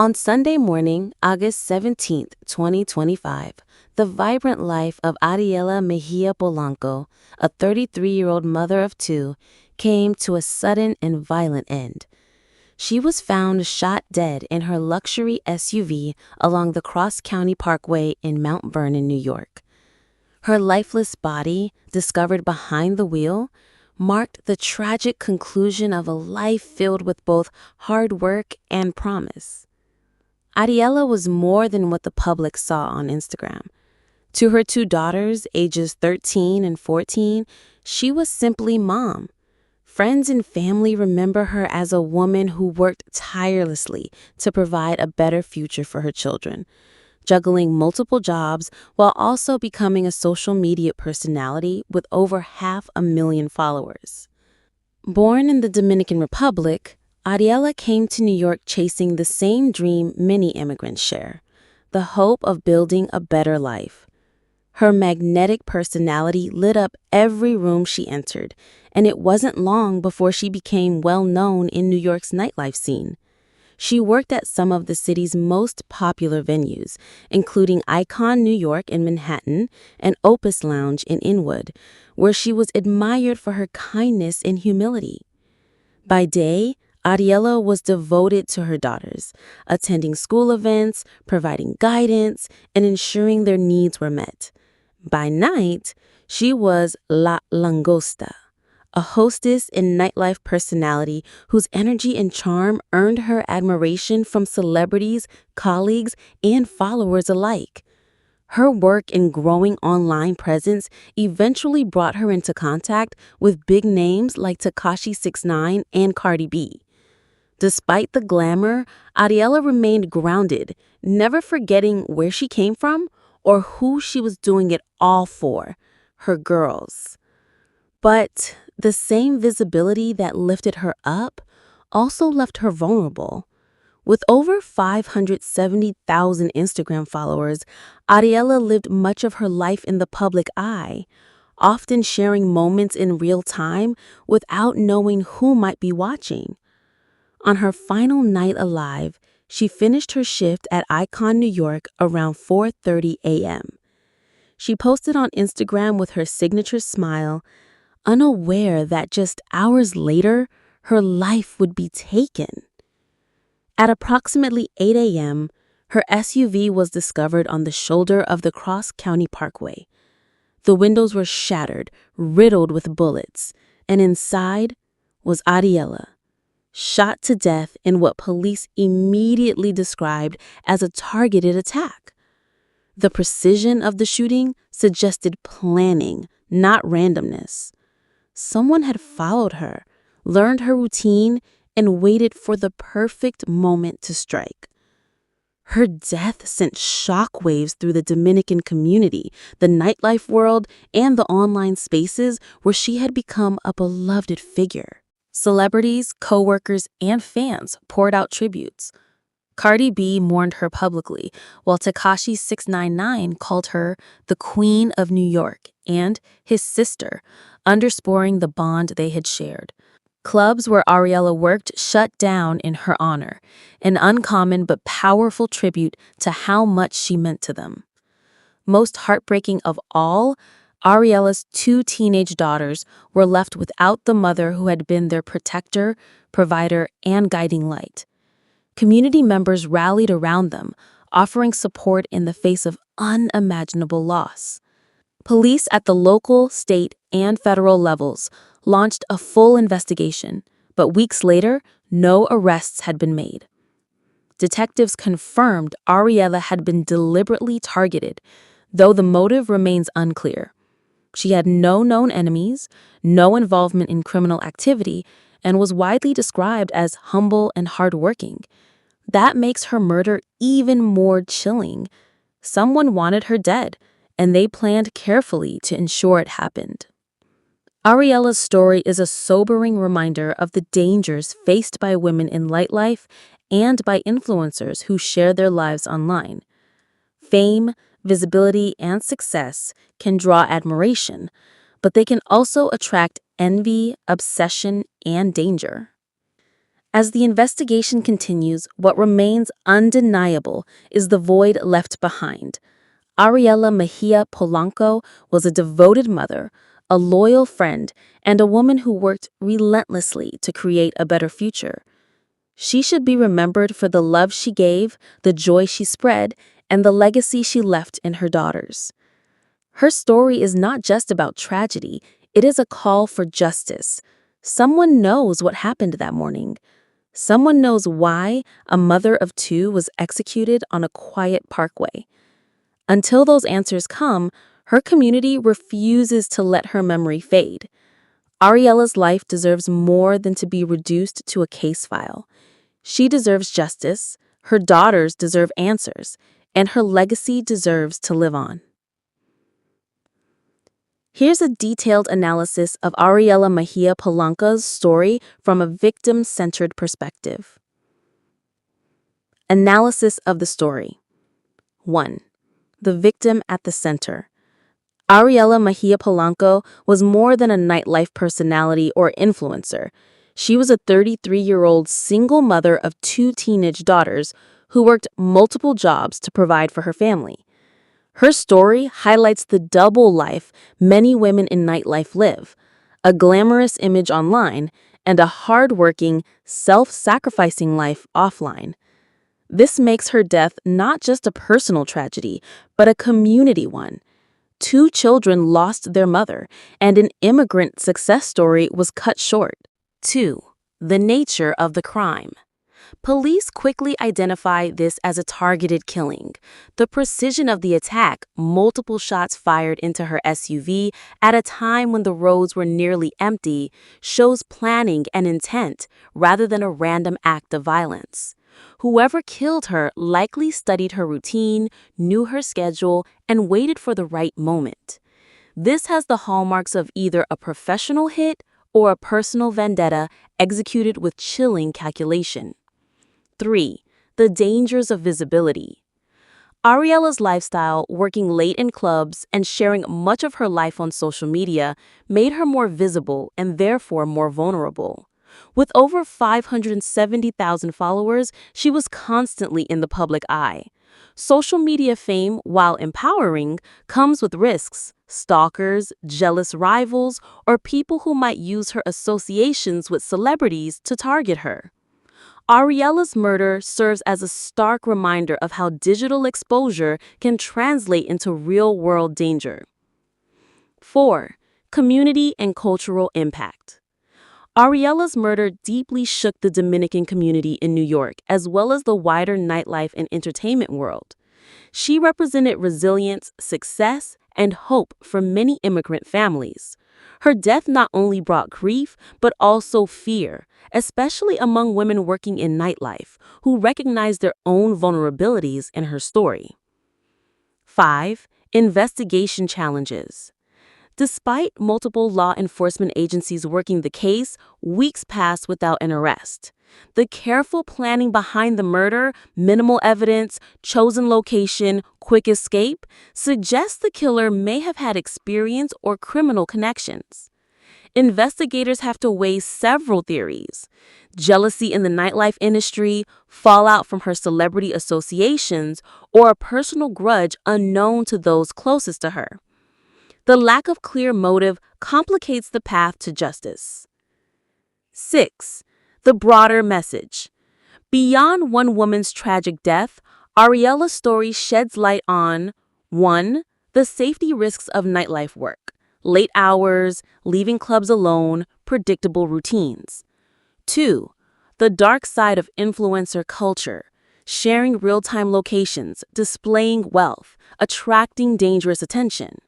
On Sunday morning, August 17th, 2025, the vibrant life of Ariela Mejia Polanco, a 33-year-old mother of two, came to a sudden and violent end. She was found shot dead in her luxury SUV along the Cross County Parkway in Mount Vernon, New York. Her lifeless body, discovered behind the wheel, marked the tragic conclusion of a life filled with both hard work and promise. Ariela was more than what the public saw on Instagram. To her two daughters, ages 13 and 14, she was simply mom. Friends and family remember her as a woman who worked tirelessly to provide a better future for her children, juggling multiple jobs while also becoming a social media personality with over 500,000 followers. Born in the Dominican Republic, Ariela came to New York chasing the same dream many immigrants share, the hope of building a better life. Her magnetic personality lit up every room she entered, and it wasn't long before she became well known in New York's nightlife scene. She worked at some of the city's most popular venues, including Icon New York in Manhattan and Opus Lounge in Inwood, where she was admired for her kindness and humility. By day, Ariela was devoted to her daughters, attending school events, providing guidance, and ensuring their needs were met. By night, she was La Langosta, a hostess and nightlife personality whose energy and charm earned her admiration from celebrities, colleagues, and followers alike. Her work and growing online presence eventually brought her into contact with big names like Tekashi 6ix9ine and Cardi B. Despite the glamour, Ariela remained grounded, never forgetting where she came from or who she was doing it all for, her girls. But the same visibility that lifted her up also left her vulnerable. With over 570,000 Instagram followers, Ariela lived much of her life in the public eye, often sharing moments in real time without knowing who might be watching. On her final night alive, she finished her shift at Icon New York around 4:30 a.m. She posted on Instagram with her signature smile, unaware that just hours later, her life would be taken. At approximately 8 a.m., her SUV was discovered on the shoulder of the Cross County Parkway. The windows were shattered, riddled with bullets, and inside was Ariela, shot to death in what police immediately described as a targeted attack. The precision of the shooting suggested planning, not randomness. Someone had followed her, learned her routine, and waited for the perfect moment to strike. Her death sent shockwaves through the Dominican community, the nightlife world, and the online spaces where she had become a beloved figure. Celebrities, co-workers, and fans poured out tributes. Cardi B mourned her publicly, while Tekashi 6ix9ine called her the Queen of New York and his sister, underscoring the bond they had shared. Clubs where Ariela worked shut down in her honor, an uncommon but powerful tribute to how much she meant to them. Most heartbreaking of all, Ariela's two teenage daughters were left without the mother who had been their protector, provider, and guiding light. Community members rallied around them, offering support in the face of unimaginable loss. Police at the local, state, and federal levels launched a full investigation, but weeks later, no arrests had been made. Detectives confirmed Ariela had been deliberately targeted, though the motive remains unclear. She had no known enemies, no involvement in criminal activity, and was widely described as humble and hardworking. That makes her murder even more chilling. Someone wanted her dead, and they planned carefully to ensure it happened. Ariela's story is a sobering reminder of the dangers faced by women in nightlife and by influencers who share their lives online. Fame, visibility, and success can draw admiration, but they can also attract envy, obsession, and danger. As the investigation continues, what remains undeniable is the void left behind. Ariela Mejia Polanco was a devoted mother, a loyal friend, and a woman who worked relentlessly to create a better future. She should be remembered for the love she gave, the joy she spread, and the legacy she left in her daughters. Her story is not just about tragedy, it is a call for justice. Someone knows what happened that morning. Someone knows why a mother of two was executed on a quiet parkway. Until those answers come, her community refuses to let her memory fade. Ariela's life deserves more than to be reduced to a case file. She deserves justice, her daughters deserve answers, and her legacy deserves to live on. Here's a detailed analysis of Ariela Mejia Polanco's story from a victim-centered perspective. Analysis of the story. 1. The victim at the center. Ariela Mejia Polanco was more than a nightlife personality or influencer. She was a 33-year-old single mother of two teenage daughters who worked multiple jobs to provide for her family. Her story highlights the double life many women in nightlife live, a glamorous image online and a hard-working, self-sacrificing life offline. This makes her death not just a personal tragedy, but a community one. Two children lost their mother, and an immigrant success story was cut short. 2. The nature of the crime. Police quickly identify this as a targeted killing. The precision of the attack, multiple shots fired into her SUV at a time when the roads were nearly empty, shows planning and intent rather than a random act of violence. Whoever killed her likely studied her routine, knew her schedule, and waited for the right moment. This has the hallmarks of either a professional hit or a personal vendetta executed with chilling calculation. 3. The dangers of visibility. Ariela's lifestyle, working late in clubs and sharing much of her life on social media, made her more visible and therefore more vulnerable. With over 570,000 followers, she was constantly in the public eye. Social media fame, while empowering, comes with risks: stalkers, jealous rivals, or people who might use her associations with celebrities to target her. Ariela's murder serves as a stark reminder of how digital exposure can translate into real-world danger. 4. Community and cultural impact. Ariela's murder deeply shook the Dominican community in New York, as well as the wider nightlife and entertainment world. She represented resilience, success, and hope for many immigrant families. Her death not only brought grief, but also fear, especially among women working in nightlife, who recognized their own vulnerabilities in her story. 5. Investigation challenges. Despite multiple law enforcement agencies working the case, weeks passed without an arrest. The careful planning behind the murder, minimal evidence, chosen location, quick escape, suggests the killer may have had experience or criminal connections. Investigators have to weigh several theories: jealousy in the nightlife industry, fallout from her celebrity associations, or a personal grudge unknown to those closest to her. The lack of clear motive complicates the path to justice. 6. The broader message. Beyond one woman's tragic death, Ariela's story sheds light on 1. The safety risks of nightlife work: late hours, leaving clubs alone, predictable routines. 2. The dark side of influencer culture: sharing real-time locations, displaying wealth, attracting dangerous attention.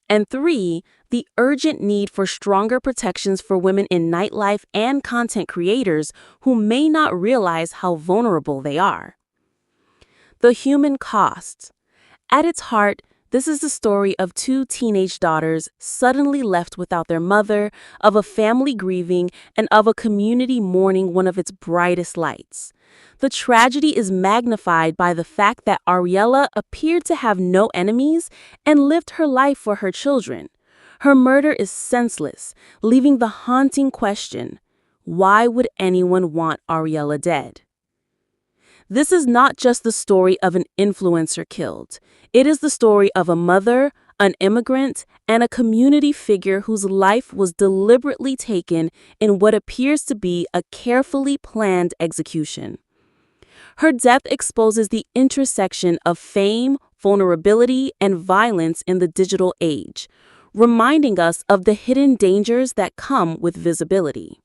And 3, the urgent need for stronger protections for women in nightlife and content creators who may not realize how vulnerable they are. The human cost. At its heart, this is the story of two teenage daughters suddenly left without their mother, of a family grieving, and of a community mourning one of its brightest lights. The tragedy is magnified by the fact that Ariela appeared to have no enemies and lived her life for her children. Her murder is senseless, leaving the haunting question: Why would anyone want Ariela dead? This is not just the story of an influencer killed. It is the story of a mother, an immigrant, and a community figure whose life was deliberately taken in what appears to be a carefully planned execution. Her death exposes the intersection of fame, vulnerability, and violence in the digital age, reminding us of the hidden dangers that come with visibility.